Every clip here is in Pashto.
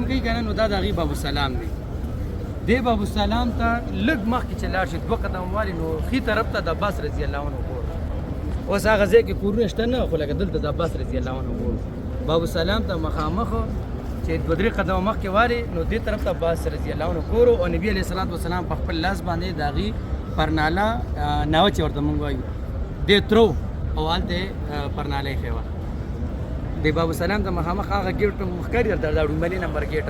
کوي کنه نو دا د هغې باب السلام دی. دې باب السلام ته لږ مخکې چې لاړ شي 2 قدم والي نو ښي طرف ته د عباس رضی الله عنه کور. اوس هغه ځای کې کورونه شته نه، خو لکه دلته د عباس رضی الله عنه کور. باب السلام ته مخامخ چې 2-3 قدمه مخکې والي نو دې طرف ته عباس رضی الله عنه کور او نبي علیه الصلاة والسلام په خپل لاس باندې د هغې پرناله ناوه چې ورته موږ وایو دې ترو او هلته پرناله یې ښیوه. د باب السلام ته مخامخ هغه ګیټ ښکاري درته دا ډومبلي نمبر ګیټ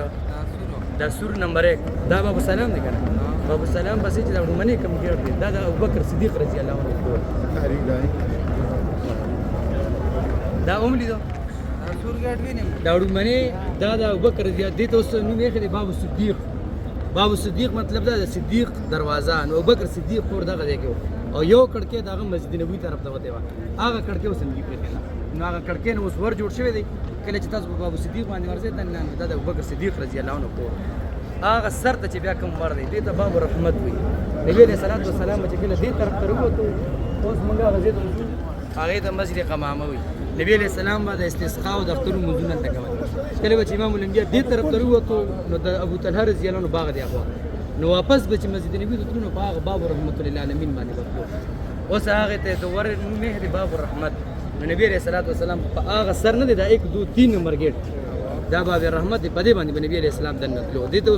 دا سور نمبر 1 دا باب السلام دی کنه. باب السلام پسې چې دا ډومبلي کوم ګیټ دی دا د ابوبکر صدیق رضی الله عنه کور. دا اوملی دو سور ګیټ وینم دا ډومبلي دا د ابوبکر رضی الله عنه ته اوس نوم یې دی باب الصدیق. باب الصدیق مطلب دا د صدیق دروازه نو ابوبکر صدیق کور دغه دی کې او یو کړکۍ دغه مسجد نبوي طرف ته وته هغه کړکۍ اوس نږدې پرې نه نو هغه کړکۍ نو اوس ور جوړ شوی دی. کله چې تاسو په باب صدیق باندې ورځئ دا د ابوبکر صدیق رضی الله عنه کور. هغه سر ته چې بیا کوم ور دی دې ته باب رحمت وایي. نبي علیه الصلاة والسلام چې کله دې طرف ته راووتو اوس موږ هغه ځای ته ځو هغې ته مسجد قمامه وایي. نبي علیه السلام به د استسقا او د اخترو لمونځونه هلته کول. کله به چې امام الانبیا دې طرف ته راووتو نو د ابو طلحه رضی الله عنه باغ دی اخوا نو واپس به چې مسجد نبوي ته تلو نو په هغه باب رحمت للعالمین باندې به تلو. اوس هغې ته د ور نوم یې دی باب الرحمت. نو نبی علیه الصلاة والسلام په هغه سر نه دی دا 1 2 3 نمبر ګیټ دا باب رحمت دی په دې باندې به نبي علیه السلام دننه تلو. دې ته